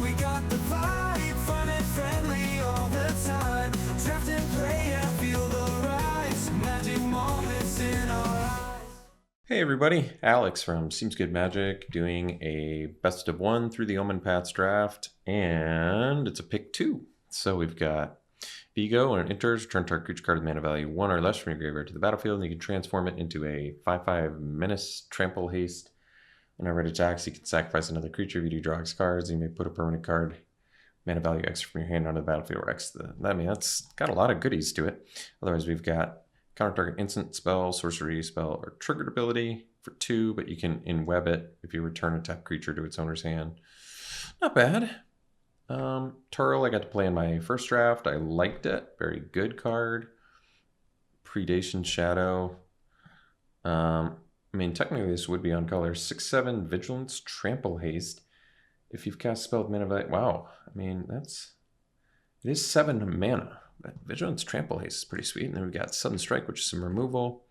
We got the vibe, fun and friendly all the time. Draft and play and feel the rise. Magic moments in our eyes. Hey everybody, Alex from SeemsGoodMagic doing a best of one through the Omenpaths draft, and it's a pick 2. So we've got Vigo, when it enters, return target creature card with mana value 1 or less from your graveyard to the battlefield, and you can transform it into a 5/5 Menace Trample Haste. Whenever it attacks, you can sacrifice another creature. If you do draw X cards, you may put a permanent card, mana value X from your hand onto the battlefield, or X. That's got a lot of goodies to it. Otherwise, we've got counter target instant spell, sorcery spell, or triggered ability for 2, but you can in-web it if you return a tapped creature to its owner's hand. Not bad. Turl I got to play in my first draft. I liked it. Very good card. Predation Shadow. I mean, technically this would be on color. 6/7 Vigilance Trample Haste. If you've cast spell with mana value, wow. I mean, it is 7 mana. But Vigilance Trample Haste is pretty sweet. And then we've got Sudden Strike, which is some removal.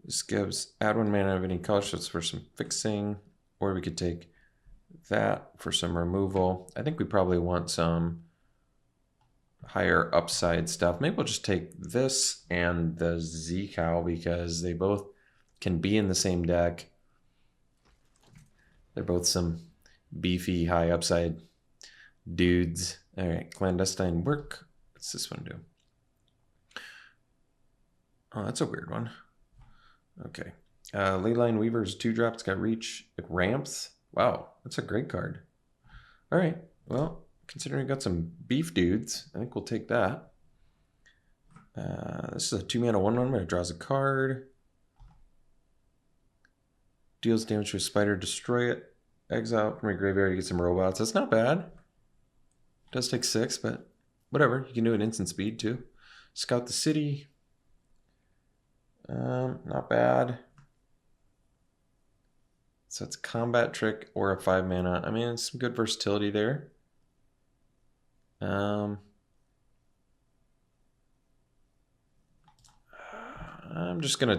This gives add 1 mana of any color, so it's for some fixing. Or we could take that for some removal. I think we probably want some higher upside stuff. Maybe we'll just take this and the Z-Cow because they both can be in the same deck. They're both some beefy high upside dudes. All right, Clandestine Work. What's this one do? Oh, that's a weird one. Okay. Leyline Weaver's 2-drop. It's got reach. It ramps. Wow, that's a great card. All right, well, considering we got some beef dudes, I think we'll take that. This is a 2 mana 1/1 where it draws a card. Deals damage to a spider, destroy it. Exile from your graveyard, you get some robots. That's not bad. It does take 6, but whatever. You can do an instant speed too. Scout the city. Not bad. So it's combat trick or a 5 mana. I mean, it's some good versatility there. I'm gonna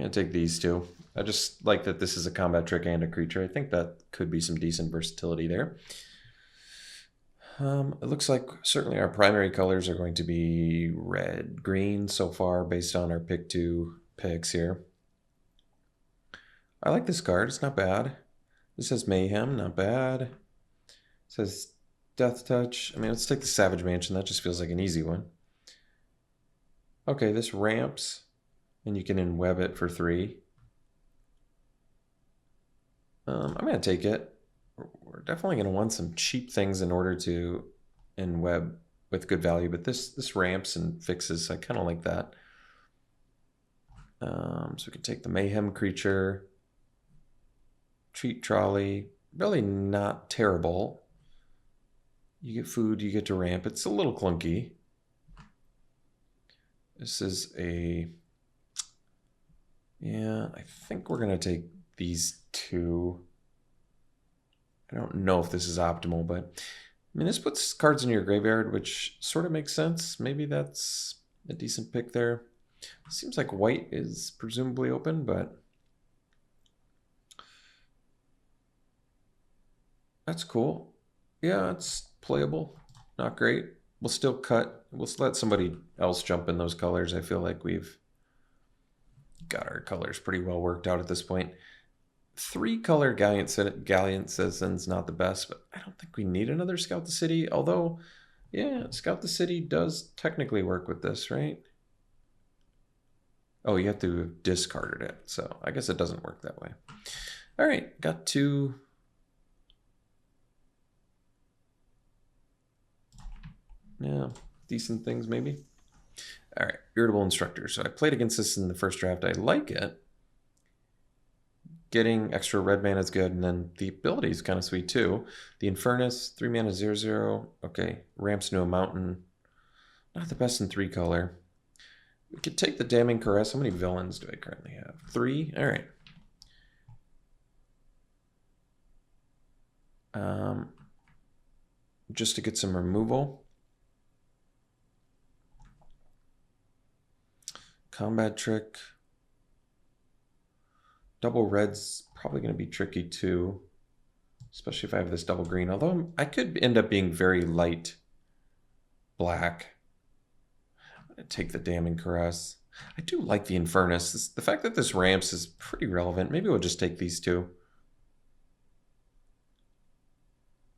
take these two. I just like that this is a combat trick and a creature. I think that could be some decent versatility there. It looks like certainly our primary colors are going to be red, green so far based on our pick 2 picks here. I like this card. It's not bad. This says Mayhem. Not bad. It says Death Touch. I mean, let's take the Savage Mansion. That just feels like an easy one. Okay, this ramps, and you can in-web it for 3. I'm going to take it. We're definitely going to want some cheap things in order to in-web with good value, but this ramps and fixes. I kind of like that. So we can take the Mayhem creature. Treat Trolley. Really not terrible. You get food, you get to ramp. It's a little clunky. This is yeah, I think we're going to take these 2. I don't know if this is optimal, but I mean, this puts cards in your graveyard, which sort of makes sense. Maybe that's a decent pick there. Seems like white is presumably open, but that's cool. Yeah, it's playable. Not great. We'll still cut. We'll let somebody else jump in those colors. I feel like we've got our colors pretty well worked out at this point. 3-color Gallant Citizen's not the best, but I don't think we need another Scout the City. Although, yeah, Scout the City does technically work with this, right? Oh, you have to have discarded it, so I guess it doesn't work that way. All right, got 2. Yeah, decent things maybe. All right, Irritable Instructor. So I played against this in the first draft. I like it. Getting extra red mana is good, and then the ability is kind of sweet too. The Infernus, 3 mana 0/0. Okay, ramps into a mountain. Not the best in 3-color. We could take the Damning Caress. How many villains do I currently have? 3? All right. Just to get some removal. Combat trick. Double red's probably going to be tricky too. especially if I have this double green. Although I could end up being very light black. I'm gonna take the Damning Caress. I do like the Infernus. The fact that this ramps is pretty relevant. Maybe we'll just take these two.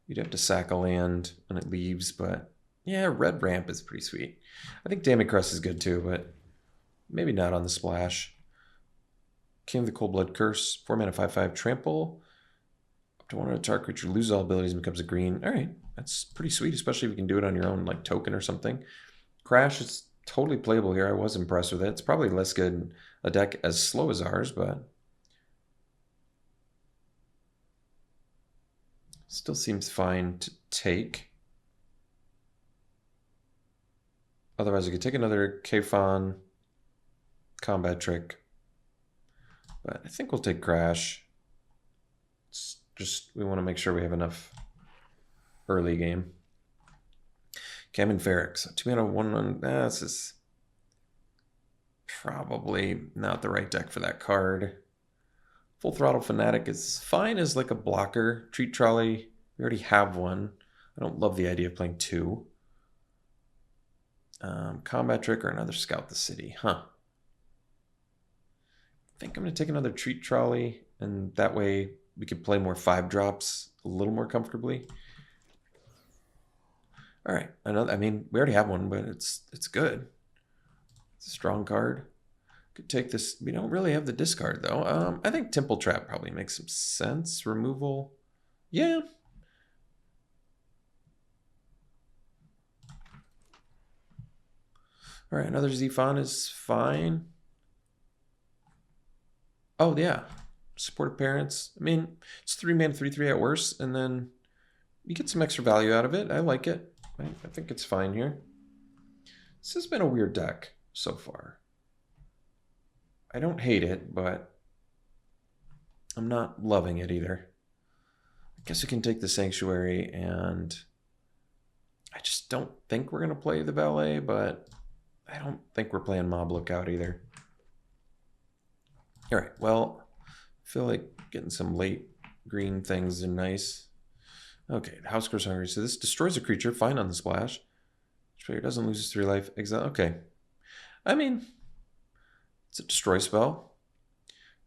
You'd have to sack a land when it leaves, but yeah, red ramp is pretty sweet. I think Damning Caress is good too, but maybe not on the splash. King of the Cold Blood Curse, 4 mana 5/5 trample. Up to 1 of a target creature loses all abilities and becomes a green. All right, that's pretty sweet, especially if you can do it on your own like token or something. Crash is totally playable here. I was impressed with it. It's probably less good in a deck as slow as ours, but still seems fine to take. Otherwise, you could take another Kfon combat trick, but I think we'll take Crash. It's just we want to make sure we have enough early game. Gammon Ferrex, 2 mana 1/1. This is probably not the right deck for that card. Full Throttle Fanatic is fine as like a blocker. Treat Trolley, we already have one. I don't love the idea of playing 2. Combat Trick or another Scout the City, huh? I think I'm going to take another Treat Trolley, and that way we could play more 5-drops a little more comfortably. All right, another. I mean, we already have one, but it's good. It's a strong card. Could take this. We don't really have the discard though. I think Temple Trap probably makes some sense. Removal, yeah. All right, another Zephon is fine. Oh yeah, Supportive Parents. I mean, it's 3 mana 3/3 at worst, and then you get some extra value out of it. I like it. I think it's fine here. This has been a weird deck so far. I don't hate it, but I'm not loving it either. I guess we can take the Sanctuary, and I just don't think we're going to play the Ballet, but I don't think we're playing Mob Lookout either. All right, well, I feel like getting some late green things are nice. Okay, the House Grows Hungry. So this destroys a creature, fine on the splash. Each player doesn't lose his 3 life. Exile. Okay. I mean, it's a destroy spell.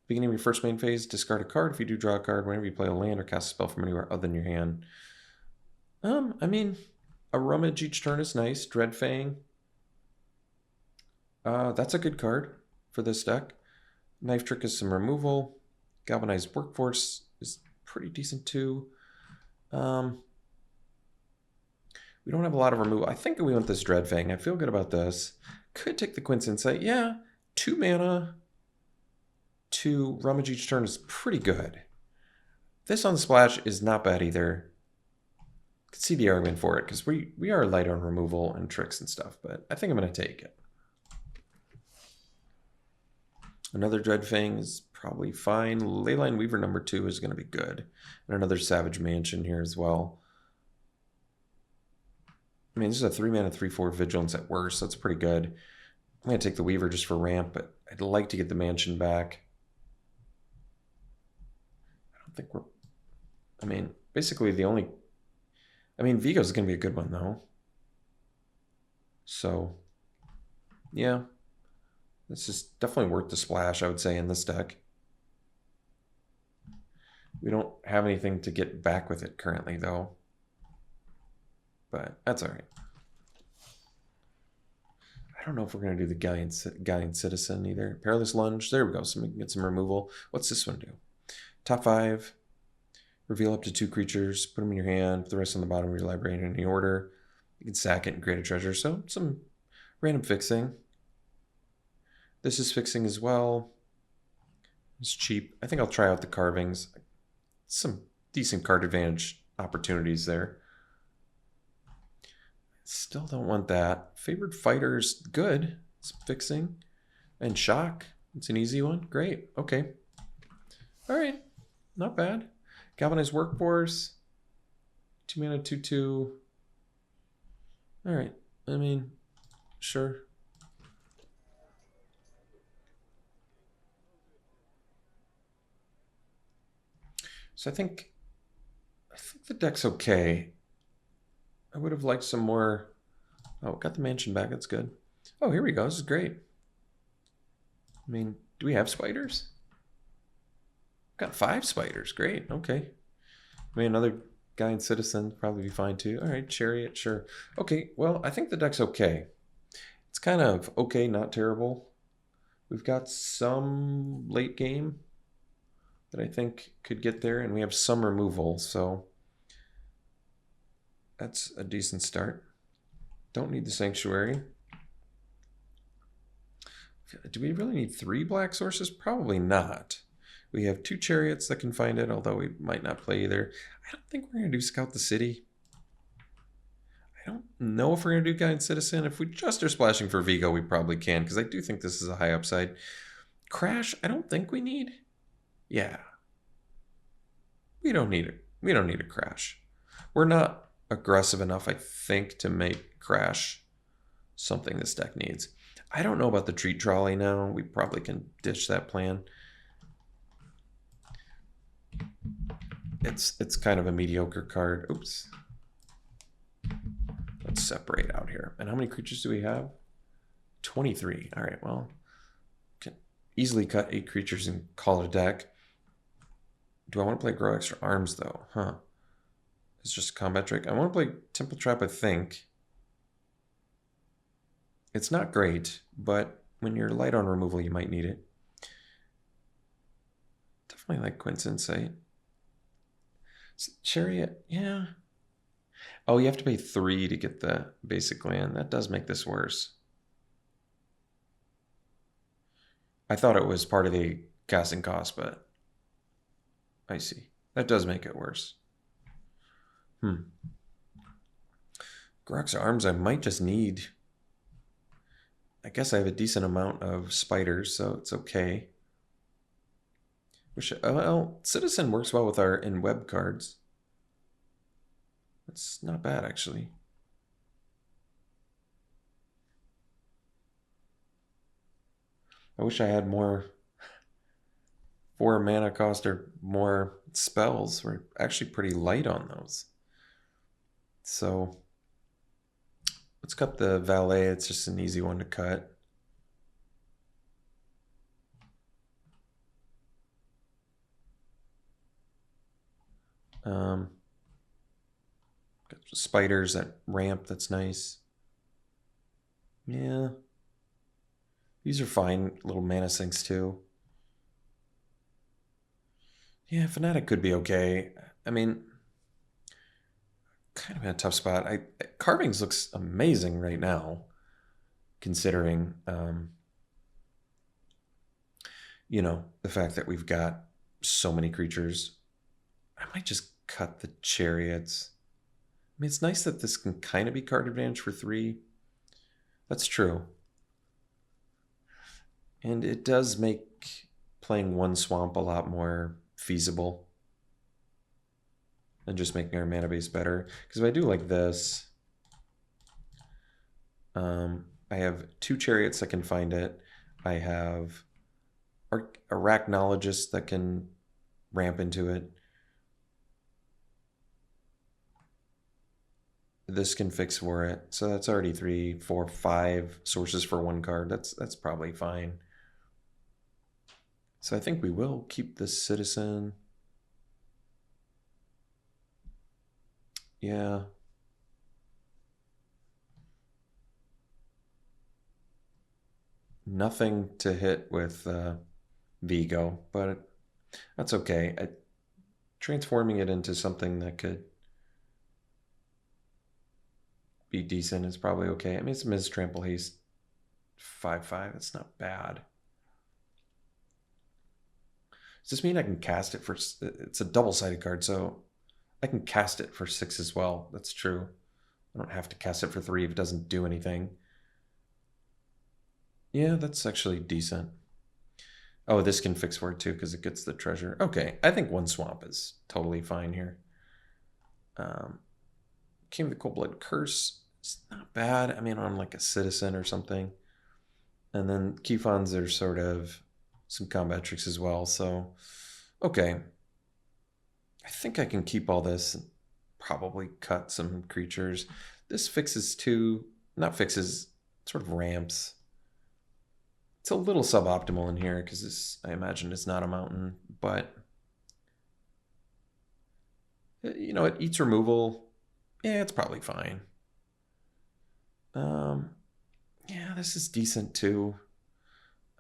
Beginning of your first main phase, discard a card. If you do draw a card, whenever you play a land or cast a spell from anywhere other than your hand. I mean, a Rummage each turn is nice. Dreadfang. That's a good card for this deck. Knife Trick is some removal. Galvanized Workforce is pretty decent too. We don't have a lot of removal. I think we want this Dreadfang. I feel good about this. Could take the Quince Insight. Yeah, 2 mana to Rummage each turn is pretty good. This on splash is not bad either. Could see the argument for it because we are light on removal and tricks and stuff, but I think I'm going to take it. Another Dreadfang is probably fine. Leyline Weaver number 2 is going to be good. And another Savage Mansion here as well. I mean, this is a 3 mana 3/4 Vigilance at worst. That's pretty good. I'm going to take the Weaver just for ramp, but I'd like to get the Mansion back. I don't think we're... I mean, basically the only... I mean, Vigo's going to be a good one, though. So, yeah. This is definitely worth the splash, I would say, in this deck. We don't have anything to get back with it currently, though. But that's all right. I don't know if we're going to do the Galleon Citizen either. Perilous Lunge. There we go. So we can get some removal. What's this one do? Top 5. Reveal up to 2 creatures. Put them in your hand. Put the rest on the bottom of your library in any order. You can sack it and create a treasure. So some random fixing. This is fixing as well. It's cheap. I think I'll try out the carvings. Some decent card advantage opportunities there. Still don't want that. Favored Fighter's good. It's fixing. And Shock. It's an easy one. Great. Okay. All right. Not bad. Galvanized Workforce. 2 mana 2/2. All right. I mean, sure. So I think think the deck's okay. I would have liked some more. Oh, got the mansion back. That's good. Oh, here we go. This is great. I mean, do we have spiders? Got 5 spiders. Great. Okay. I mean, another guy in Citizen probably be fine too. All right, Chariot, sure. Okay, well, I think the deck's okay. It's kind of okay, not terrible. We've got some late game that I think could get there, and we have some removal, so that's a decent start. Don't need the Sanctuary. Do we really need 3 black sources? Probably not. We have 2 chariots that can find it, although we might not play either. I don't think we're going to do Scout the City. I don't know if we're going to do Guide Citizen. If we just are splashing for Vigo, we probably can, because I do think this is a high upside. Crash, I don't think we need. Yeah. We don't need it. We don't need a crash. We're not aggressive enough, I think, to make crash something this deck needs. I don't know about the treat trolley now. We probably can ditch that plan. It's kind of a mediocre card. Oops. Let's separate out here. And how many creatures do we have? 23. All right, well, can easily cut 8 creatures and call it a deck. Do I want to play Grow Extra Arms, though? Huh. It's just a combat trick. I want to play Temple Trap, I think. It's not great, but when you're light on removal, you might need it. Definitely like Quint's Insight. Chariot, yeah. Oh, you have to pay 3 to get the basic land. That does make this worse. I thought it was part of the casting cost, but I see. That does make it worse. Grok's Arms, I might just need. I guess I have a decent amount of spiders, so it's okay. Well, Citizen works well with our in-web cards. It's not bad, actually. I wish I had more 4 mana cost or more spells. We're actually pretty light on those. So let's cut the Valet. It's just an easy one to cut. Got spiders that ramp. That's nice. Yeah. These are fine little mana sinks too. Yeah, Fnatic could be okay. I mean, kind of in a tough spot. Carvings looks amazing right now, considering, you know, the fact that we've got so many creatures. I might just cut the chariots. I mean, it's nice that this can kind of be card advantage for 3. That's true. And it does make playing 1 swamp a lot more feasible than just making our mana base better. Because if I do like this, I have 2 chariots that can find it. I have arachnologists that can ramp into it. This can fix for it. So that's already 3, 4, 5 sources for 1 card. That's probably fine. So I think we will keep this Citizen. Yeah. Nothing to hit with Vigo, but that's okay. Transforming it into something that could be decent is probably okay. I mean, it's Ms. Trample Haste 5/5. It's not bad. Does this mean I can cast it for... It's a double-sided card, so I can cast it for 6 as well. That's true. I don't have to cast it for 3 if it doesn't do anything. Yeah, that's actually decent. Oh, this can fix for it too because it gets the treasure. Okay, I think 1 swamp is totally fine here. Came the Cold-Blood Curse. It's not bad. I mean, on like a Citizen or something. And then Keyfons are sort of some combat tricks as well. So, okay. I think I can keep all this and probably cut some creatures. This fixes two, not fixes, sort of ramps. It's a little suboptimal in here because this, I imagine, is not a mountain, but you know, it eats removal. Yeah, it's probably fine. Yeah, this is decent too.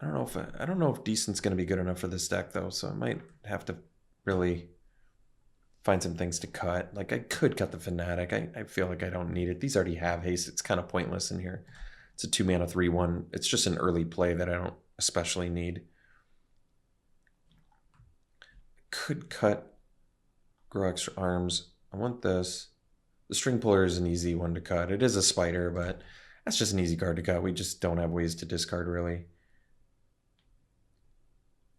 I don't know if decent's going to be good enough for this deck though, so I might have to really find some things to cut. Like I could cut the Fanatic. I feel like I don't need it. These already have haste. It's kind of pointless in here. It's a 2-mana 3/1. It's just an early play that I don't especially need. Could cut Grow Extra Arms. I want this. The String Puller is an easy one to cut. It is a spider, but that's just an easy card to cut. We just don't have ways to discard really.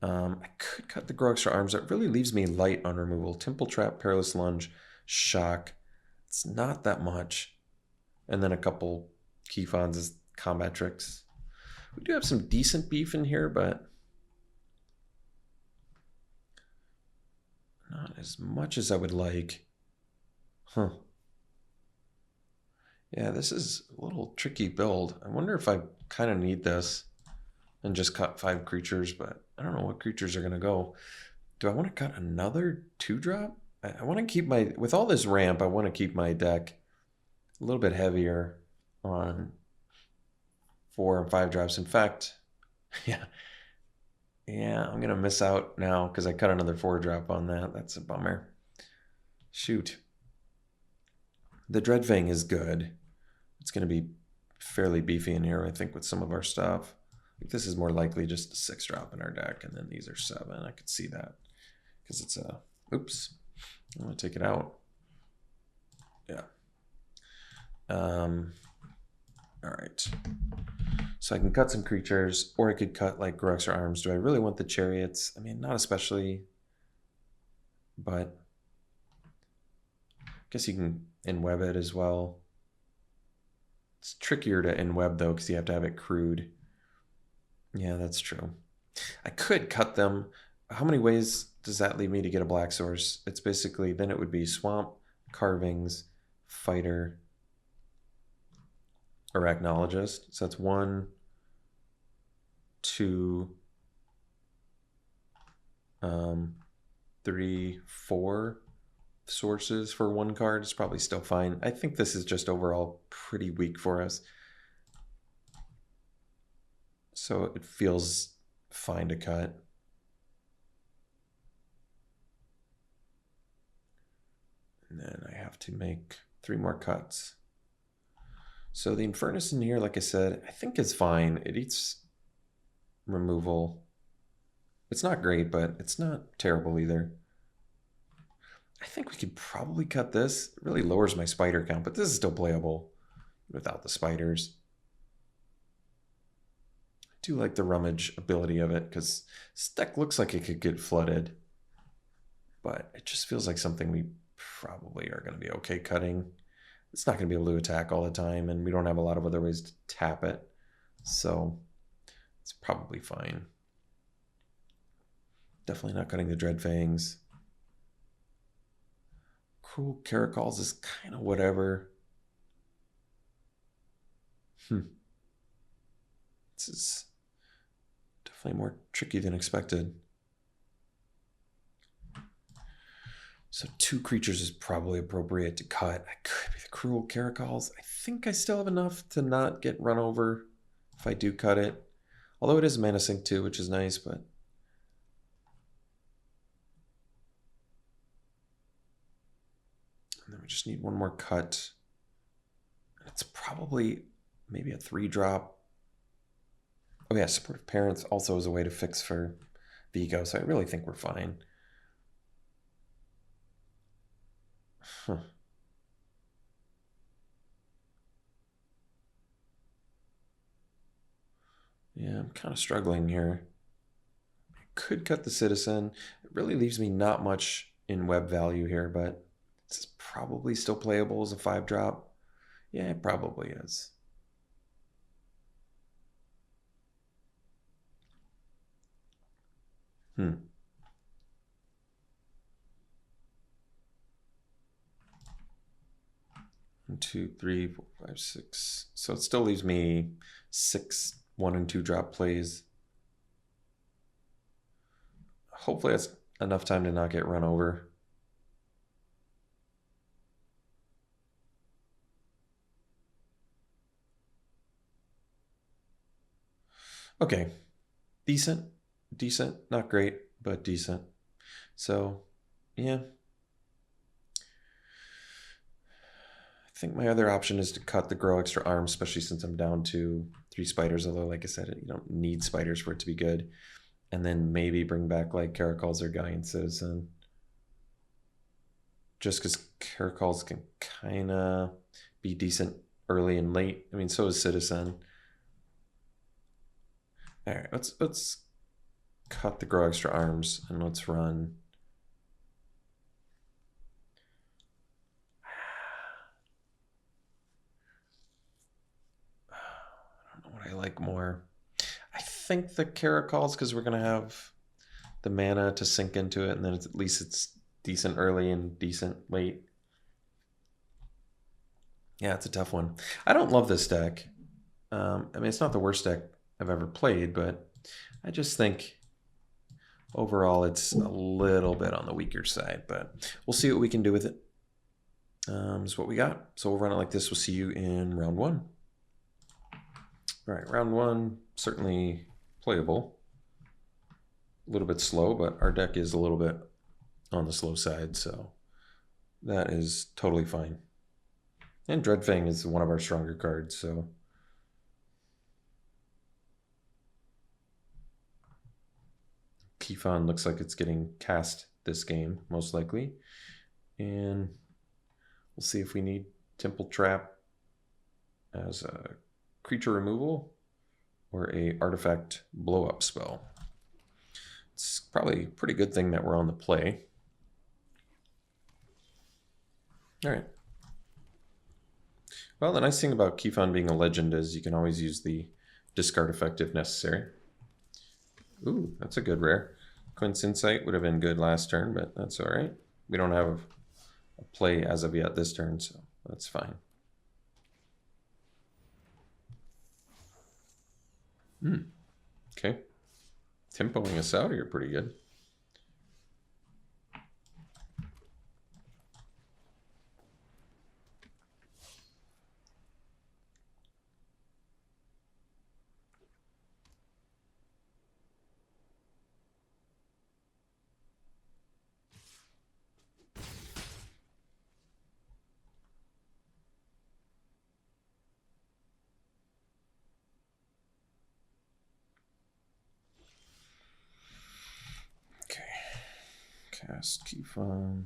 I could cut the Grow Extra Arms. That really leaves me light on removal. Temple Trap, Perilous Lunge, Shock. It's not that much. And then a couple Key Fonds as combat tricks. We do have some decent beef in here, but not as much as I would like. Huh. Yeah, this is a little tricky build. I wonder if I kind of need this and just cut 5 creatures, but I don't know what creatures are going to go. Do I want to cut another 2-drop? I want to keep my, with all this ramp, I want to keep my deck a little bit heavier on 4 and 5 drops. In fact, yeah, I'm going to miss out now because I cut another 4-drop on that. That's a bummer. Shoot. The Dreadfang is good. It's going to be fairly beefy in here, I think, with some of our stuff. Like this is more likely just a 6-drop in our deck, and then these are 7. I could see that because it's a, oops, I want to take it out. Yeah. All right. So I can cut some creatures, or I could cut like Grow Extra Arms. Do I really want the Chariots? I mean, not especially, but I guess you can in-web it as well. It's trickier to in-web though because you have to have it crude. Yeah, that's true. I could cut them. How many ways does that leave me to get a black source? It's basically, then it would be Swamp, Carvings, Fighter, Arachnologist. So that's 1, 2, 3, 4 sources for 1 card. It's probably still fine. I think this is just overall pretty weak for us. So it feels fine to cut. And then I have to make 3 more cuts. So the Infernus in here, like I said, I think is fine. It eats removal. It's not great, but it's not terrible either. I think we could probably cut this. It really lowers my spider count, but this is still playable without the spiders. I do like the rummage ability of it because this deck looks like it could get flooded, but it just feels like something we probably are going to be okay cutting. It's not going to be able to attack all the time, and we don't have a lot of other ways to tap it, so it's probably fine. Definitely not cutting the Dreadfangs. Cruel Caracols is kind of whatever. This is definitely more tricky than expected. So 2 creatures is probably appropriate to cut. I could be the Cruel Caracols. I think I still have enough to not get run over if I do cut it. Although it is mana sink too, which is nice, but and then we just need 1 more cut. It's probably maybe a 3-drop. Oh yeah, Supportive Parents also is a way to fix for Vigo, so I really think we're fine. Huh. Yeah, I'm kind of struggling here. I could cut the Citizen. It really leaves me not much in web value here, but this is probably still playable as a 5-drop. Yeah, it probably is. 1, 2, 3, 4, 5, 6. So it still leaves me 6 1 and 2 drop plays. Hopefully that's enough time to not get run over. Okay, decent, not great, but decent. So, yeah. I think my other option is to cut the grow extra arms, especially since I'm down to 3 spiders, although like I said, you don't need spiders for it to be good. And then maybe bring back like Caracols or Guardian Citizen. Just because Caracols can kind of be decent early and late. I mean, so is Citizen. All right, let's cut the grow extra arms and let's run. I don't know what I like more. I think the Caracols, because we're gonna have the mana to sink into it, and then at least it's decent early and decent late. Yeah, it's a tough one. I don't love this deck. I mean, it's not the worst deck I've ever played, but I just think overall it's a little bit on the weaker side, but we'll see what we can do with it. Is what we got. So we'll run it like this. We'll see you in round 1. All right, round 1, certainly playable. A little bit slow, but our deck is a little bit on the slow side, so that is totally fine. And Dreadfang is one of our stronger cards, so Kifon looks like it's getting cast this game, most likely. And we'll see if we need Temple Trap as a creature removal or a artifact blow-up spell. It's probably a pretty good thing that we're on the play. All right. Well, the nice thing about Kifon being a legend is you can always use the discard effect if necessary. Ooh, that's a good rare. Quint's Insight would have been good last turn, but that's all right. We don't have a play as of yet this turn, so that's fine. Okay. Tempoing us out here pretty good. Cast Kifon.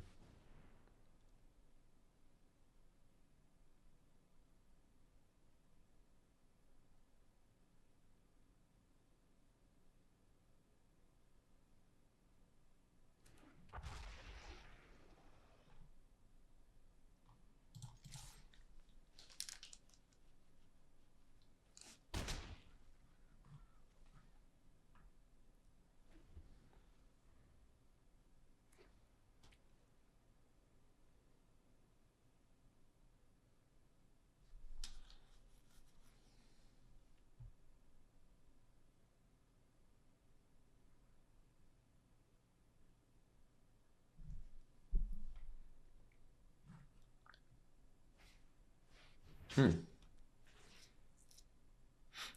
All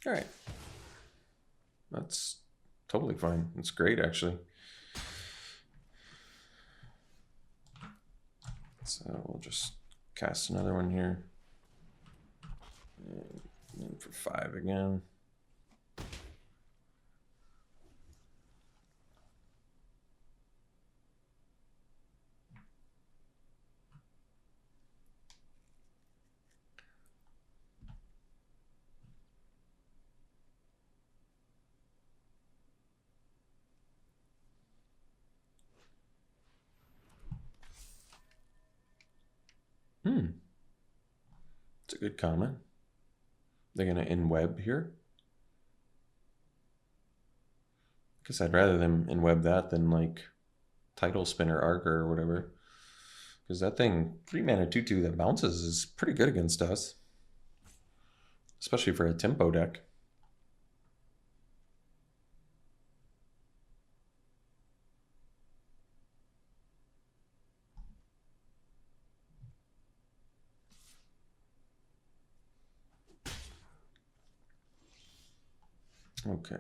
right. That's totally fine. It's great, actually. So we'll just cast another one here. And for 5 again. It's a good comment. They're going to in-web here. Guess I'd rather them in-web that than like Title Spinner Arc or whatever. Because that thing, 3 mana 2/2 that bounces is pretty good against us. Especially for a tempo deck. Okay.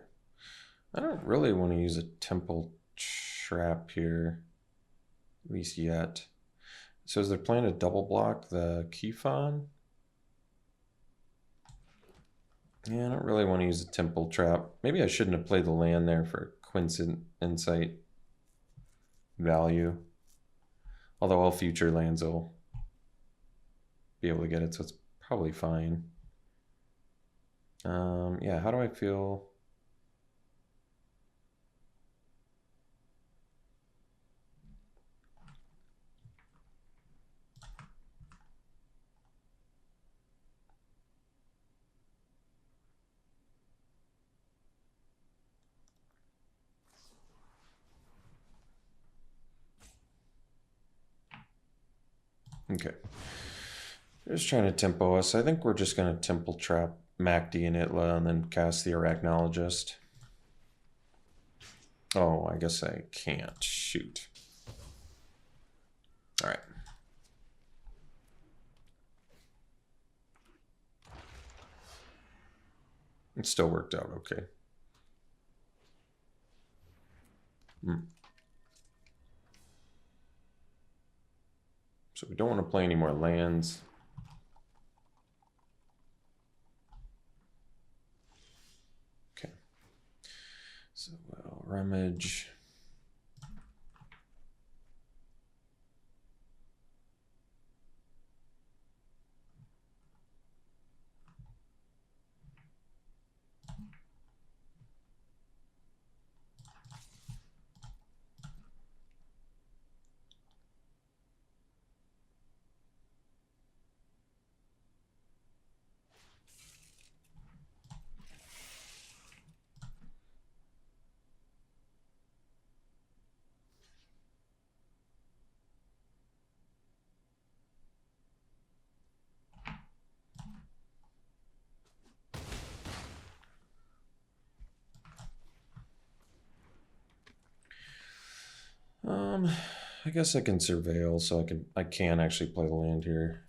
I don't really want to use a temple trap here. At least yet. So is there plan to double block the Keyfon? Yeah, I don't really want to use a temple trap. Maybe I shouldn't have played the land there for Quinsent Insight value. Although all future lands will be able to get it, so it's probably fine. Yeah, how do I feel? Okay. They're just trying to tempo us. I think we're just going to temple trap Macd and Itla and then cast the Arachnologist. Oh, I guess I can't. Shoot. All right. It still worked out okay. So we don't want to play any more lands. Okay. So we'll rummage. I guess I can surveil, so I can actually play the land here.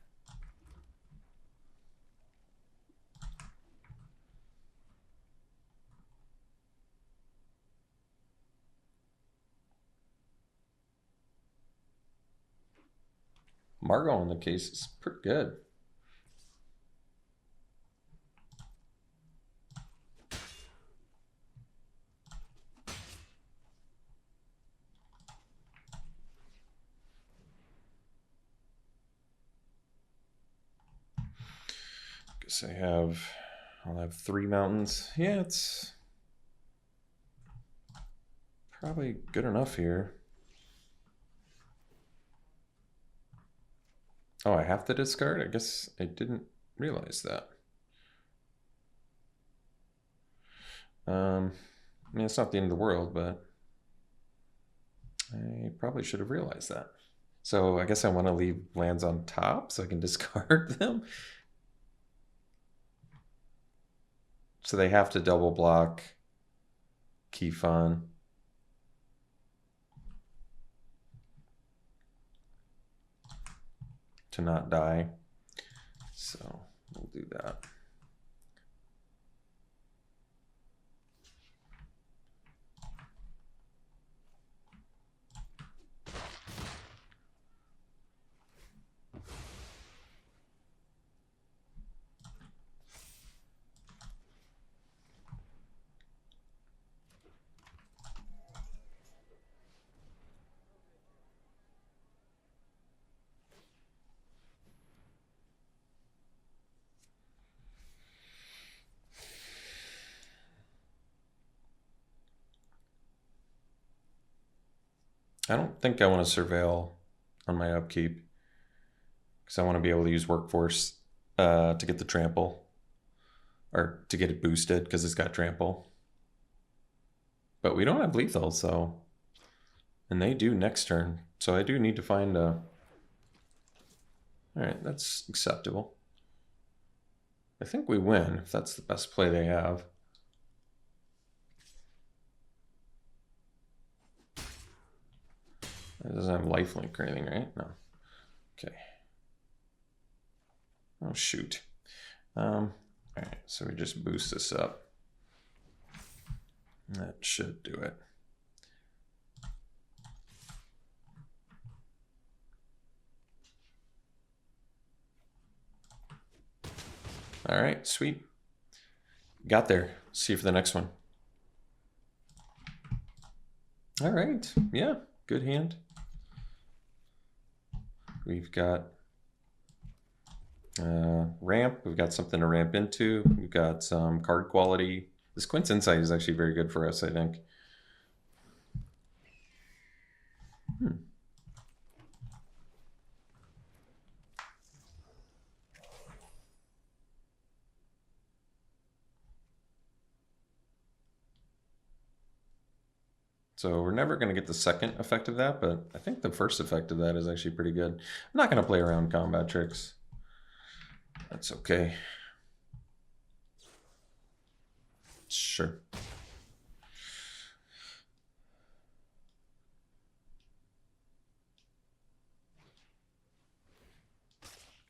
Margot in the case is pretty good. Guess I'll have 3 mountains. Yeah, it's probably good enough here. Oh, I have to discard? I guess I didn't realize that. I mean, it's not the end of the world, but I probably should have realized that. So I guess I want to leave lands on top so I can discard them. So they have to double block Keyfon. To not die. So we'll do that. I don't think I want to surveil on my upkeep because I want to be able to use workforce to get the trample or to get it boosted because it's got trample. But we don't have lethal, so, and they do next turn, so I do need to find a All right, that's acceptable. I think we win if that's the best play they have. It doesn't have lifelink or anything, right? No. Okay. Oh, shoot. All right, so we just boost this up. That should do it. All right, sweet. Got there. See you for the next one. All right, yeah, good hand. We've got ramp. We've got something to ramp into. We've got some card quality. This Quint's Insight is actually very good for us, I think. So we're never going to get the second effect of that, but I think the first effect of that is actually pretty good. I'm not going to play around combat tricks. That's okay. Sure.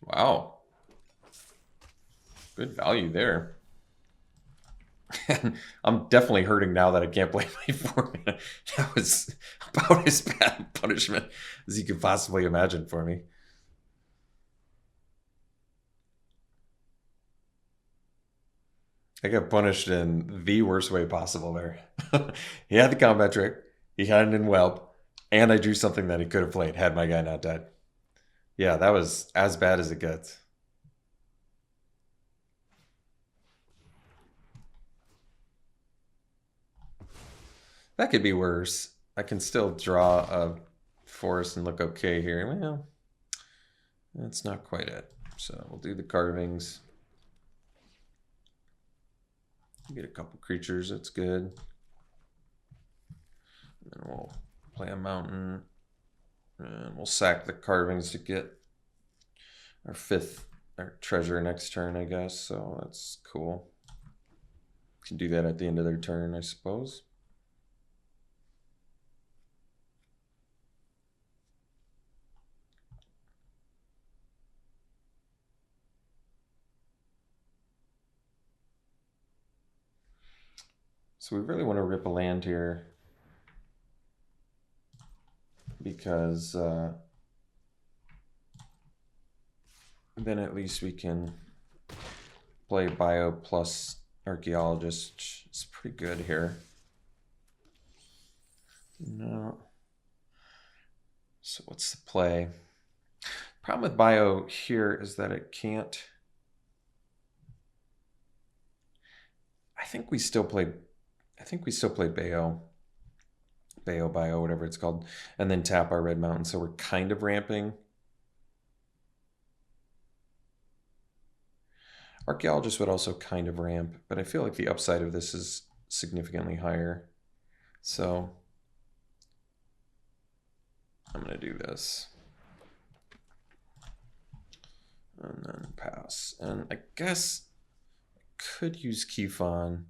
Wow. Good value there. I'm definitely hurting now that I can't play my 4-mana. That was about as bad punishment as you could possibly imagine for me. I got punished in the worst way possible there. He had the combat trick, he had it in Whelp, and I drew something that he could have played had my guy not died. Yeah, that was as bad as it gets. That could be worse. I can still draw a forest and look okay here. Well, that's not quite it. So we'll do the carvings. Get a couple creatures, that's good. And then we'll play a mountain. And we'll sack the carvings to get our treasure next turn, I guess. So that's cool. Can do that at the end of their turn, I suppose. So we really want to rip a land here because then at least we can play bio plus archaeologist. It's pretty good here. No. So what's the play? Problem with bio here is that it can't. I think we still play Bayo, Bio, whatever it's called, and then tap our red mountain. So we're kind of ramping. Archaeologist would also kind of ramp, but I feel like the upside of this is significantly higher. So I'm going to do this. And then pass. And I guess I could use Kifon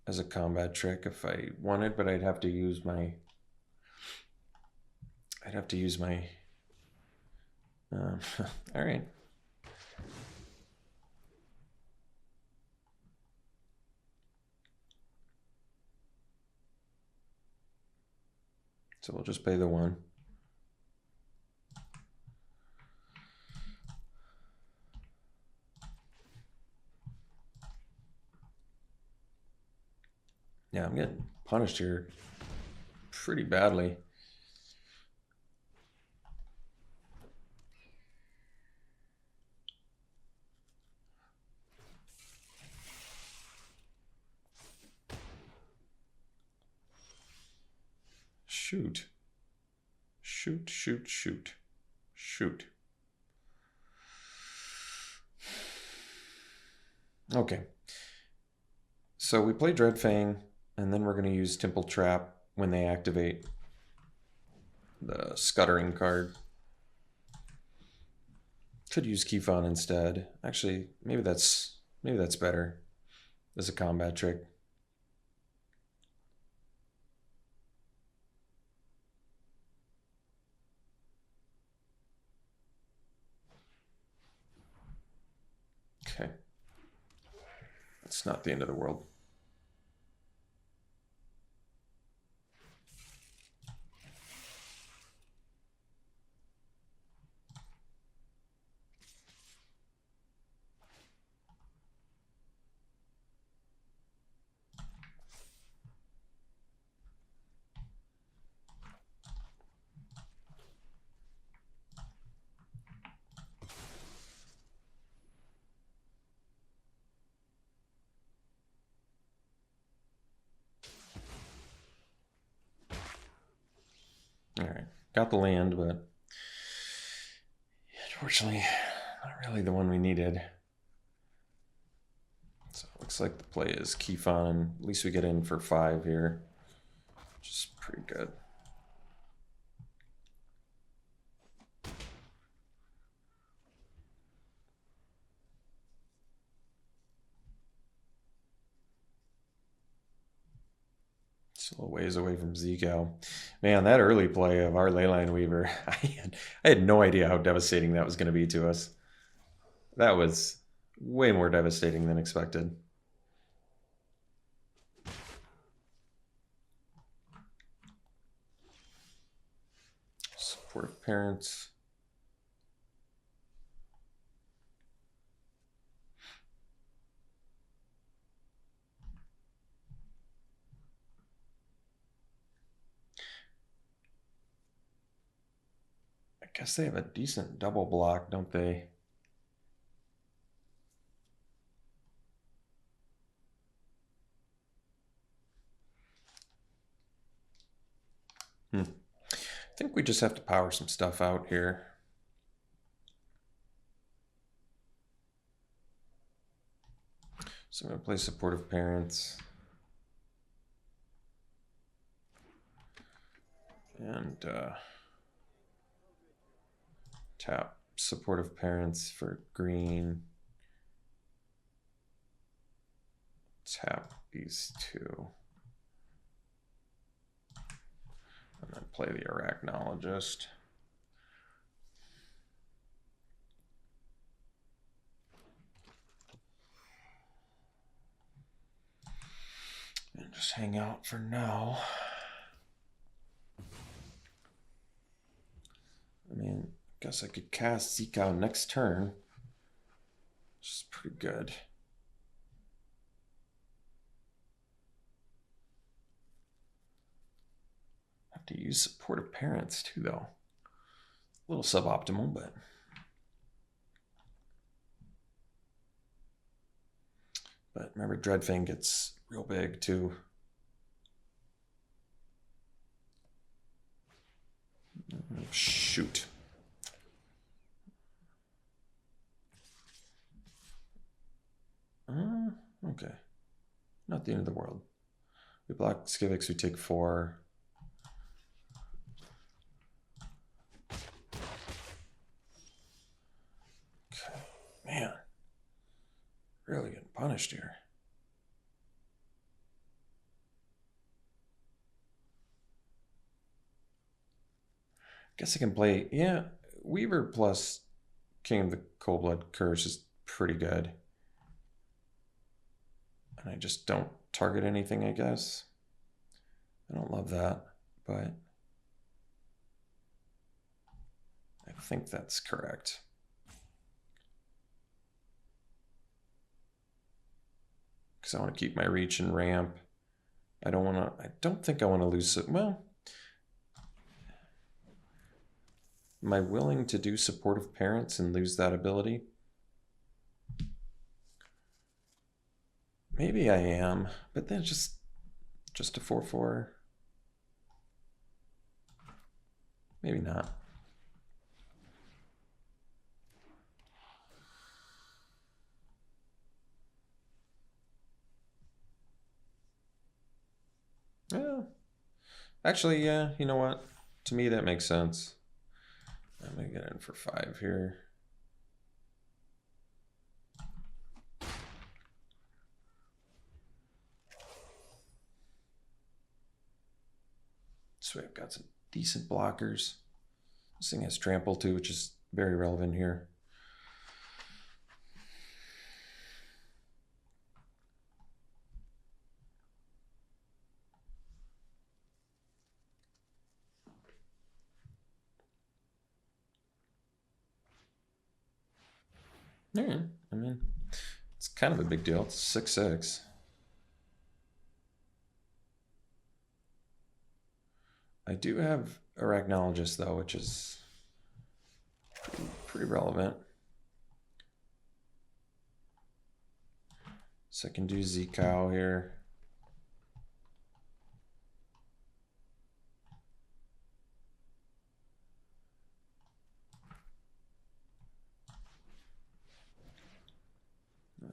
as a combat trick if I wanted, but I'd have to use my all right. So we'll just pay the 1. Yeah, I'm getting punished here pretty badly. Shoot. Shoot, shoot, shoot. Shoot. Okay. So we play Dreadfang, and then we're going to use Temple Trap when they activate the Scuttering card. Could use Keyfon instead. Actually, maybe that's better as a combat trick. Okay. It's not the end of the world. All right, got the land, but unfortunately, not really the one we needed. So it looks like the play is Keyfon. At least we get in for 5 here, which is pretty good. Still a ways away from Zico. Man, that early play of our Leyline Weaver, I had no idea how devastating that was going to be to us. That was way more devastating than expected. Supportive parents. I guess they have a decent double block, don't they? I think we just have to power some stuff out here. So I'm going to play supportive parents. And tap supportive parents for green. Tap these two. And then play the Arachnologist. And just hang out for now. I mean, I guess I could cast Zico next turn, which is pretty good. Have to use supportive parents too, though. A little suboptimal, but remember, Dreadfang gets real big too. Shoot. Okay. Not the end of the world. We block Skivix, we take 4. Okay. Man. Really getting punished here. Guess I can play, yeah, Weaver plus King of the Coldblood Curse is pretty good. And I just don't target anything, I guess. I don't love that, but I think that's correct. Because I want to keep my reach and ramp. I don't think I want to lose it. Well, am I willing to do supportive parents and lose that ability? Maybe I am, but then just a 4/4. Maybe not. Yeah. Actually, yeah, you know what? To me, that makes sense. I'm going to get in for 5 here. So we've got some decent blockers. This thing has trample too, which is very relevant here. Yeah, I mean, it's kind of a big deal. It's 6/6. I do have Arachnologist though, which is pretty relevant. So I can do Z-Cow here.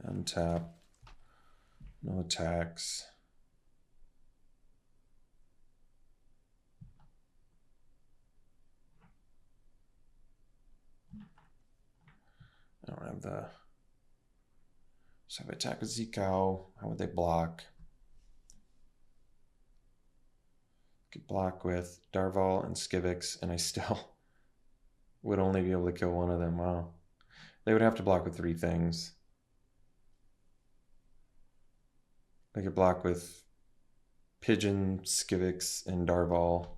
Untap. No attacks. I don't have the... So if I attack with Z-Cow, how would they block? Could block with Darval and Skivix, and I still would only be able to kill one of them. Wow. They would have to block with 3 things. I could block with Pigeon, Skivix, and Darval,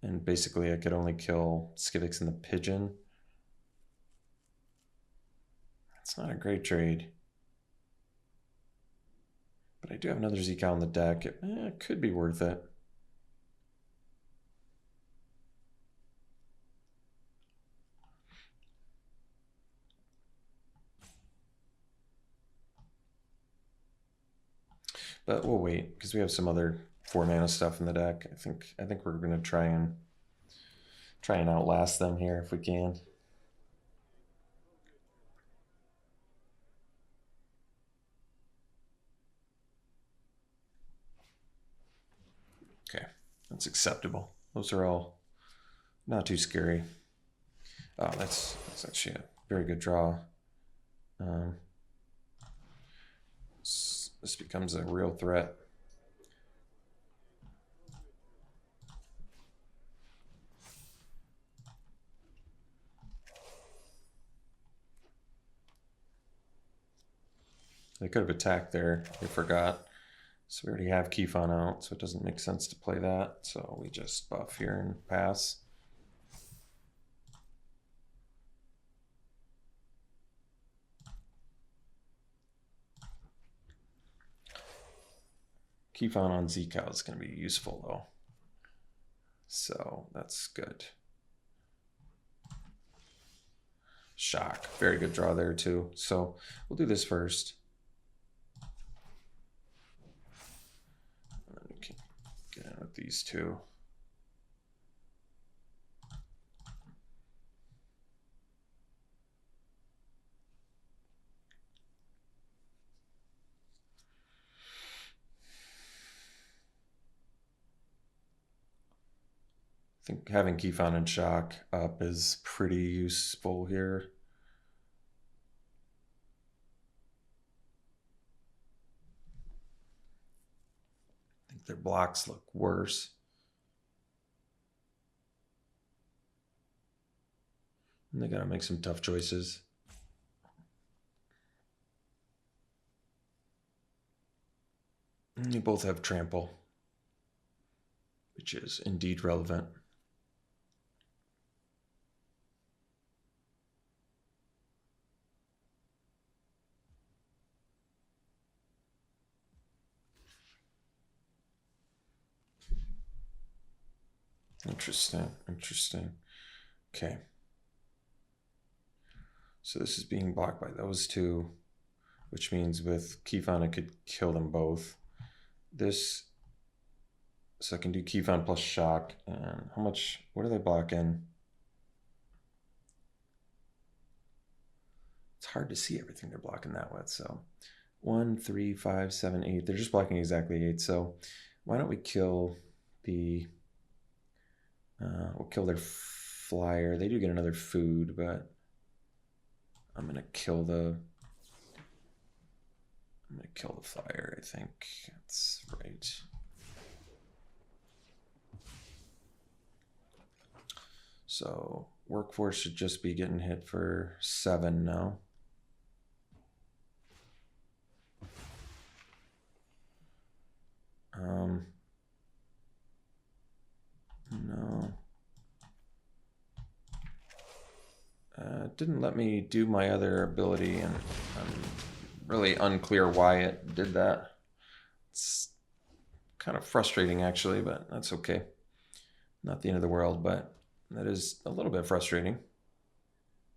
and basically I could only kill Skivix and the Pigeon. It's not a great trade. But I do have another Z-Cow on the deck. It could be worth it. But we'll wait because we have some other 4-mana stuff in the deck. I think we're gonna try and outlast them here if we can. Okay, that's acceptable. Those are all not too scary. Oh, that's actually a very good draw. This becomes a real threat. They could have attacked there. They forgot. So we already have Keyfon out, so it doesn't make sense to play that. So we just buff here and pass. Keyfon on Z-Cow is going to be useful though. So that's good. Shock. Very good draw there too. So we'll do this first. And then we can get in with these two. I think having Keyfon and Shock up is pretty useful here. I think their blocks look worse. And they gotta make some tough choices. And you both have trample, which is indeed relevant. Interesting. Okay. So this is being blocked by those two, which means with Keyfon I could kill them both. This, so I can do Keyfon plus Shock, and how much, what are they blocking? It's hard to see everything they're blocking that with, so 1, 3, 5, 7, 8. They're just blocking exactly 8, so why don't we kill the... we'll kill their flyer. They do get another food, but I'm gonna kill the flyer. I think that's right. So workforce should just be getting hit for 7 now. No. It didn't let me do my other ability, and I'm really unclear why it did that. It's kind of frustrating, actually, but that's okay. Not the end of the world, but that is a little bit frustrating.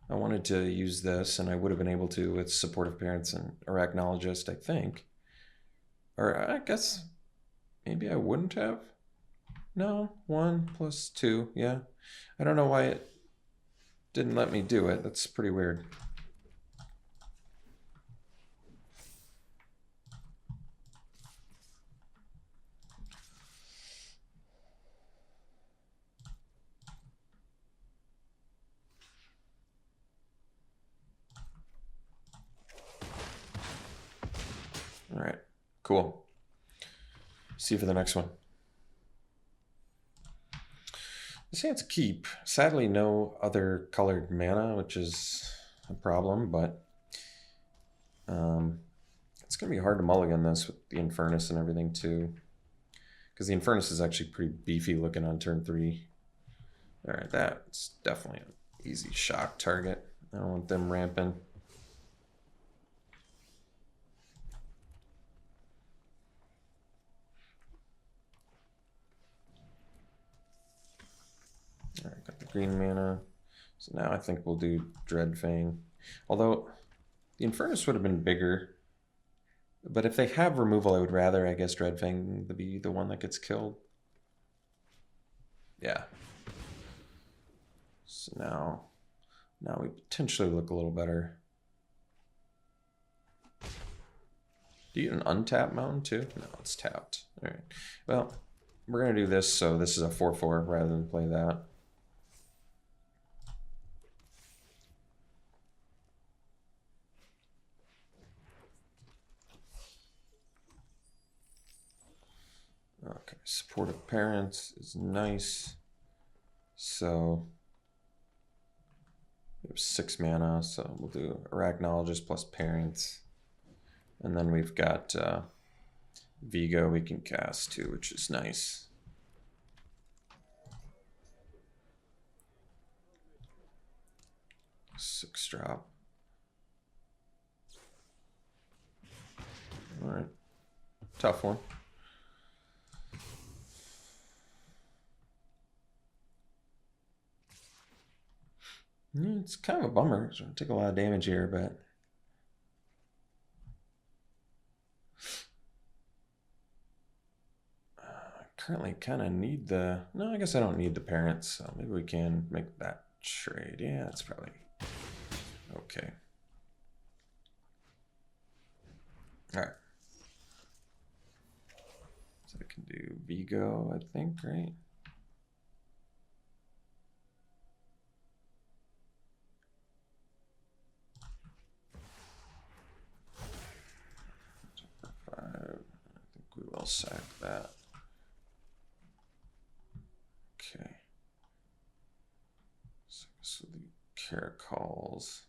I wanted to use this, and I would have been able to with supportive parents and arachnologist, I think. Or I guess maybe I wouldn't have. No, 1 + 2, yeah. I don't know why it didn't let me do it. That's pretty weird. All right, cool. See you for the next one. This hand's keep. Sadly, no other colored mana, which is a problem, but it's going to be hard to mulligan this with the Infernus and everything, too. Because the Infernus is actually pretty beefy looking on turn 3. All right, that's definitely an easy shock target. I don't want them ramping. All right, got the green mana. So now I think we'll do Dreadfang. Although the Infernus would have been bigger. But if they have removal, I would rather, I guess, Dreadfang be the one that gets killed. Yeah. So now we potentially look a little better. Do you get an untapped mountain too? No, it's tapped. All right. Well, we're going to do this, so this is a 4/4 rather than play that. Okay, supportive parents is nice. So we have 6 mana, so we'll do arachnologist plus parents. And then we've got Vigo we can cast too, which is nice. Six drop. All right, tough one. It's kind of a bummer. So I take a lot of damage here, but I currently kind of need the. No, I guess I don't need the parents, so maybe we can make that trade. Yeah, that's probably okay. All right. So I can do Vigo, I think, right? We will sack that. Okay. So the Caracols.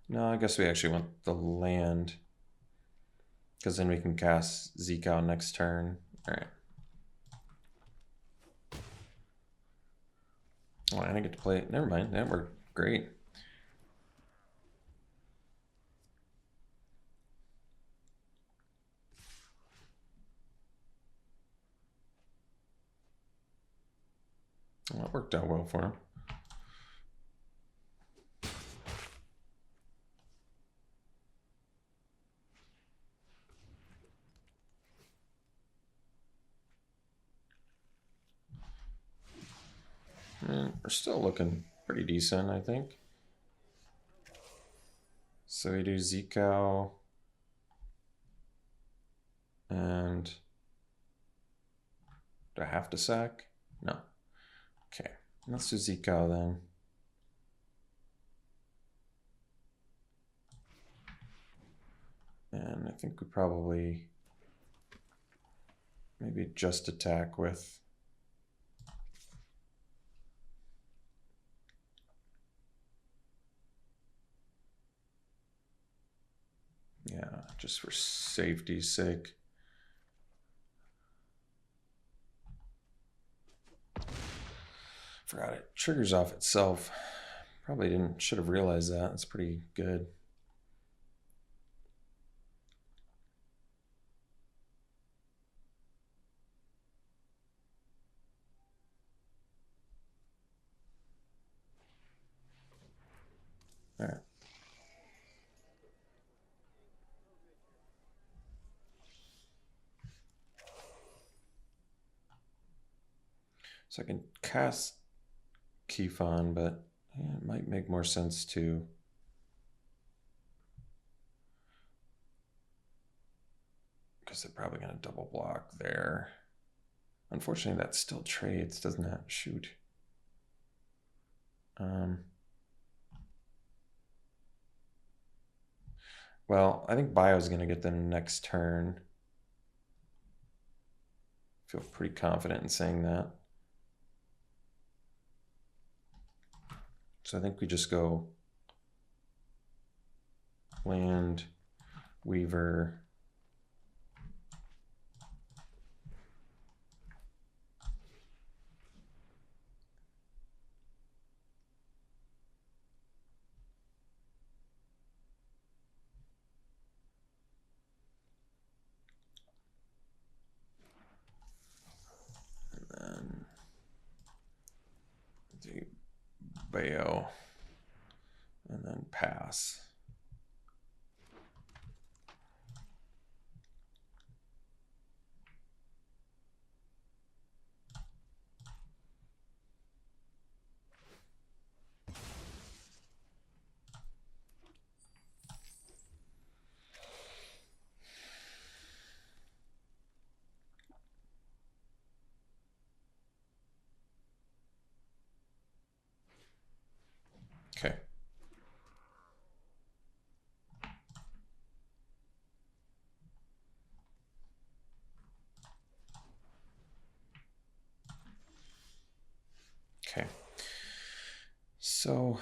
No, I guess we actually want the land. Because then we can cast Zeke next turn. Alright. Oh, I didn't get to play it. Never mind. That worked great. Well, that worked out well for him. And we're still looking pretty decent, I think. So we do Zeke. And do I have to sack? No. Okay, let's do Zeke then. And I think we probably maybe just attack with Yeah, just for safety's sake. Forgot it triggers off itself. Probably should have realized that. It's pretty good. All right. So I can cast Keyfon, but yeah, it might make more sense to because they're probably going to double block there. Unfortunately, that still trades, doesn't it? Shoot. Well, I think Bio's going to get them next turn. Feel pretty confident in saying that. So I think we just go land, Weaver, and then the Bayo, and then pass. Okay. Okay. So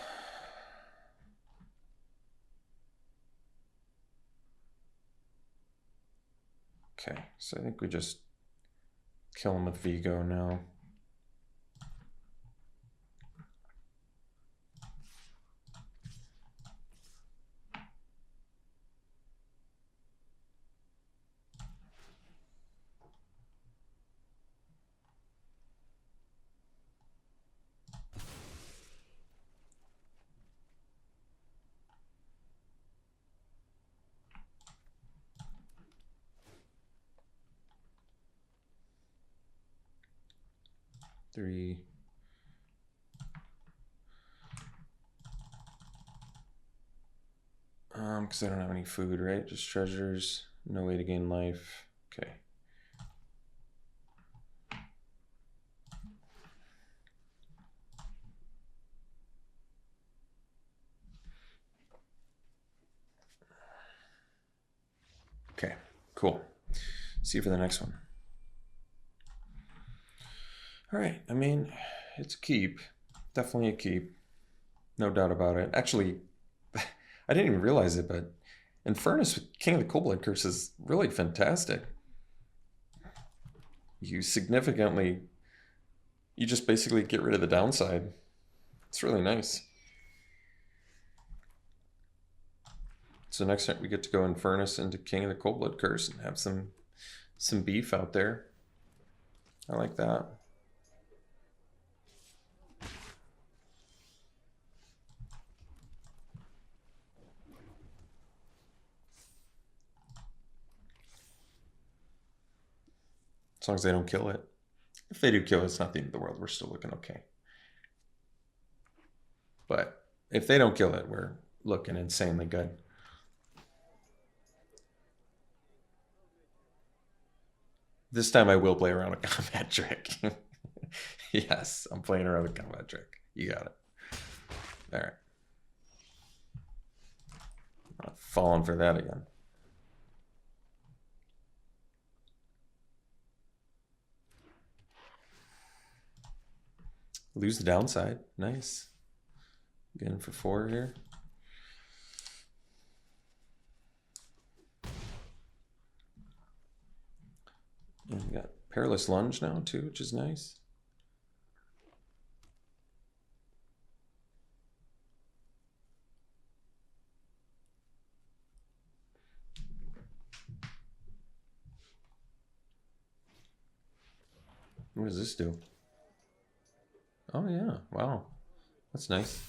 okay, so I think we just kill him with Vigo now. Three. Because I don't have any food, right? Just treasures, no way to gain life. Okay. Okay, cool. See you for the next one. All right, I mean, it's a keep. Definitely a keep. No doubt about it. Actually, I didn't even realize it, but Infernus with King of the Cold-Blood Curse is really fantastic. You just basically get rid of the downside. It's really nice. So next time we get to go Infernus into King of the Cold-Blood Curse and have some beef out there. I like that. As long as they don't kill it. If they do kill it, it's not the end of the world. We're still looking okay. But if they don't kill it, we're looking insanely good. This time I will play around with combat trick. Yes, I'm playing around with combat trick. You got it. All right. I'm not falling for that again. Lose the downside. Nice. Getting for 4 here. And we got Perilous Lunge now too, which is nice. What does this do? Oh yeah, wow. That's nice.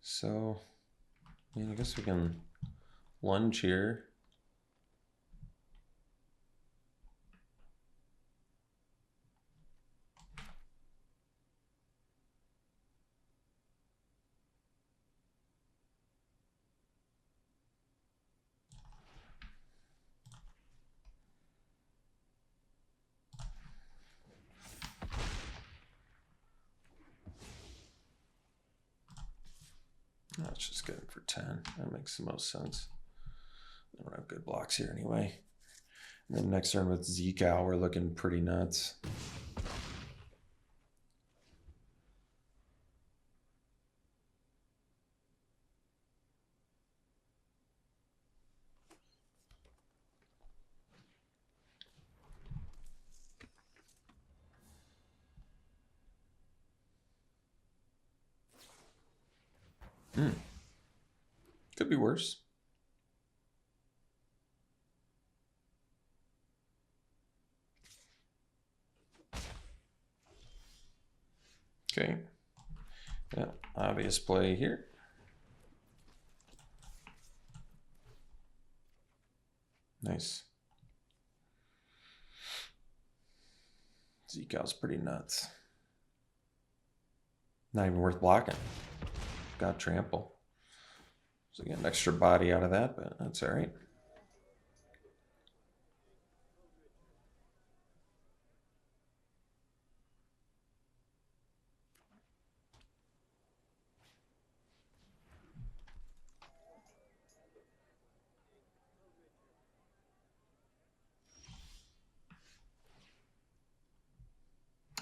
So, I guess we can lunge here. Let's just get it for 10. That makes the most sense. I don't have good blocks here anyway. And then next turn with Zika, we're looking pretty nuts. Could be worse. Okay. Yeah, obvious play here. Nice. Zika's pretty nuts. Not even worth blocking. Got trample. So get an extra body out of that, but that's all right.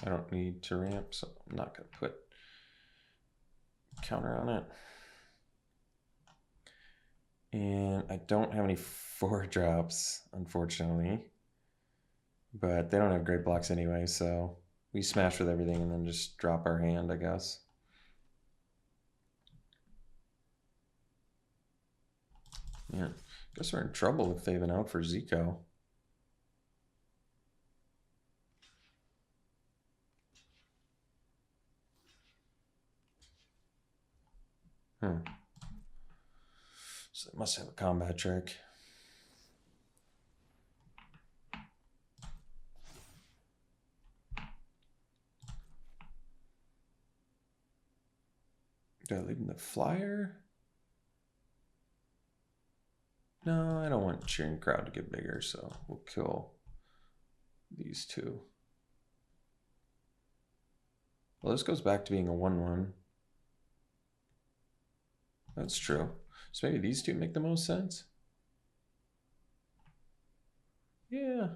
I don't need to ramp, so I'm not going to put counter on it. And I don't have any 4-drops, unfortunately. But they don't have great blocks anyway, so we smash with everything and then just drop our hand, I guess. Yeah, guess we're in trouble if they've been out for Zico. So they must have a combat trick. Do I leave him the flyer? No, I don't want cheering crowd to get bigger, so we'll kill these two. Well, this goes back to being a 1/1. That's true. So maybe these two make the most sense? Yeah.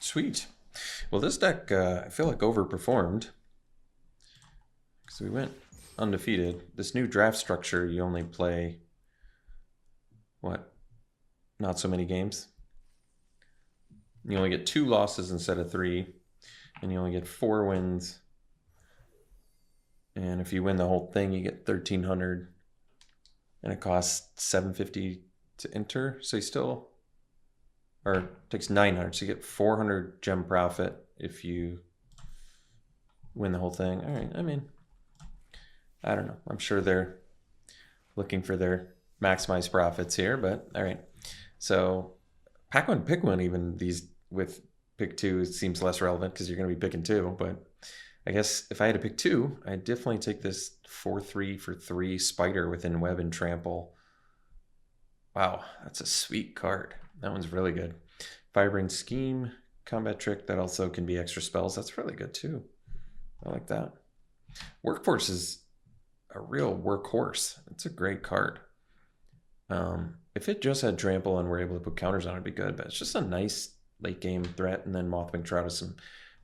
Sweet. Well, this deck, I feel like overperformed. Because we went undefeated. This new draft structure, you only play, what, not so many games? You only get 2 losses instead of 3. And you only get 4 wins. And if you win the whole thing, you get 1,300. And it costs $750 to enter. So you still... or it takes 900, so you get 400 gem profit if you win the whole thing. All right, I mean, I don't know. I'm sure they're looking for their maximized profits here, but all right. So pack one, pick one. Even these with pick two, it seems less relevant because you're going to be picking two. But I guess if I had to pick two, I'd definitely take this 4/3 for 3 spider within web and trample. Wow, that's a sweet card. That one's really good. Vibrant Scheme, combat trick that also can be extra spells. That's really good too. I like that. Workforce is a real workhorse. It's a great card. If it just had trample and we're able to put counters on it, it'd be good. But it's just a nice late game threat, and then Mothwing Shroud is some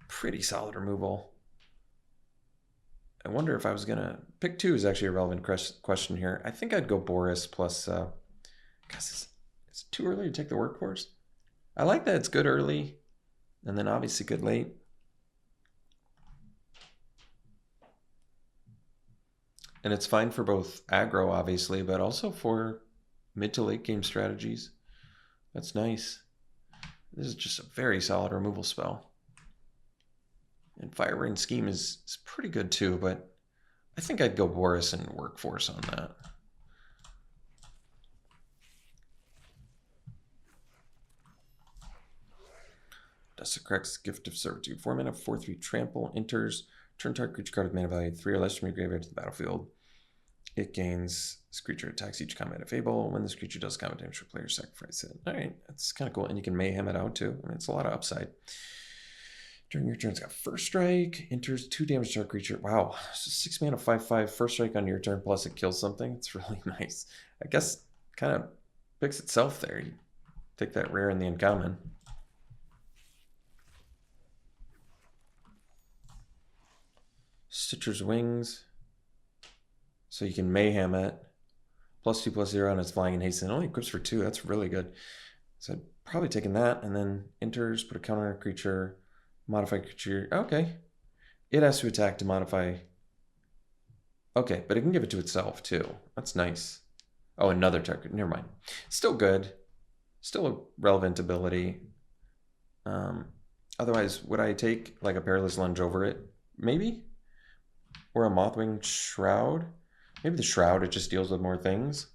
pretty solid removal. I wonder if I was gonna pick two is actually a relevant question here. I think I'd go Boris plus. Guys, it's too early to take the Workforce. I like that it's good early, and then obviously good late. And it's fine for both aggro, obviously, but also for mid to late game strategies. That's nice. This is just a very solid removal spell. And Fire-Rain Scheme is pretty good too, but I think I'd go Boris and Workforce on that. Desecrax, Gift of Servitude. 4 mana, 4/3 trample, enters. Turn target creature card with mana value 3 or less from your graveyard to the battlefield. It gains, this creature attacks each combat if able. When this creature does combat damage, your player sacrifice it. Alright, that's kind of cool. And you can mayhem it out too. I mean, it's a lot of upside. During your turn, it's got first strike, enters 2 damage to our creature. Wow, so 6 mana, 5/5, first strike on your turn, plus it kills something. It's really nice. I guess kind of picks itself there. You take that rare in the uncommon. Stitcher's Wings. So you can mayhem it. +2/+0 and it's flying and haste and only equips for 2. That's really good. So I'd probably taken that and then enters, put a counter on a creature, modify creature. Okay. It has to attack to modify. Okay, but it can give it to itself too. That's nice. Oh, another target. Never mind. Still good. Still a relevant ability. Otherwise, would I take like a Perilous Lunge over it? Maybe? Or a Mothwing Shroud? Maybe the Shroud, it just deals with more things.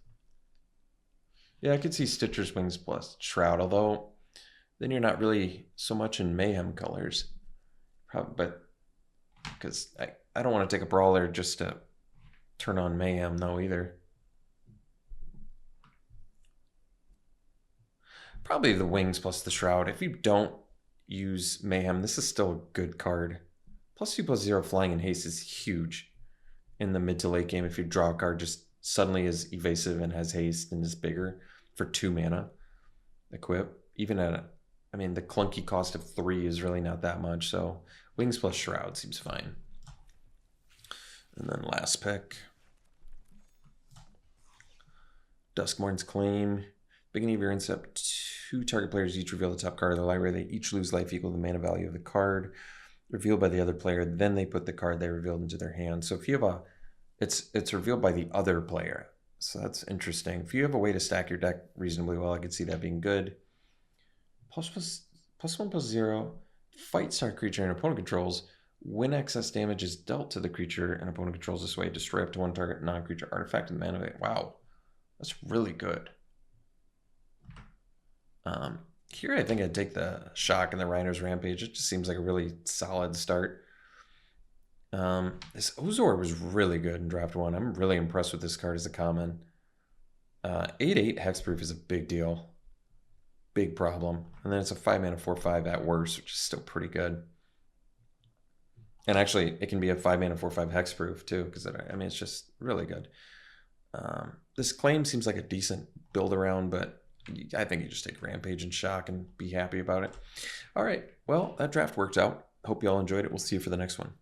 Yeah, I could see Stitcher's Wings plus Shroud, although then you're not really so much in Mayhem colors. Probably, but because I don't want to take a Brawler just to turn on Mayhem, though, either. Probably the Wings plus the Shroud. If you don't use Mayhem, this is still a good card. +2/+0 flying and haste is huge in the mid to late game. If you draw a card just suddenly is evasive and has haste and is bigger for 2 mana equip, even at I mean the clunky cost of 3 is really not that much, so Wings plus Shroud seems fine. And then last pick, Duskmourn's Claim. Beginning of your incept, 2 target players each reveal the top card of the library. They each lose life equal to the mana value of the card revealed by the other player, then they put the card they revealed into their hand. So if you have it's revealed by the other player. So that's interesting. If you have a way to stack your deck reasonably well, I could see that being good. +1/+0, fight star creature an opponent controls. When excess damage is dealt to the creature an opponent controls this way, destroy up to 1 target non-creature artifact in the mana value. Wow, that's really good. Here I think I'd take the Shock and the Reiner's Rampage. It just seems like a really solid start. This Ozor was really good in draft 1. I'm really impressed with this card as a common. 8/8 Hexproof is a big deal. Big problem. And then it's a 5 mana 4/5 at worst, which is still pretty good. And actually, it can be a 5 mana 4/5 Hexproof too, because I mean, it's just really good. This Claim seems like a decent build around, but I think you just take Rampage and Shock and be happy about it. All right, well, that draft worked out. Hope you all enjoyed it. We'll see you for the next one.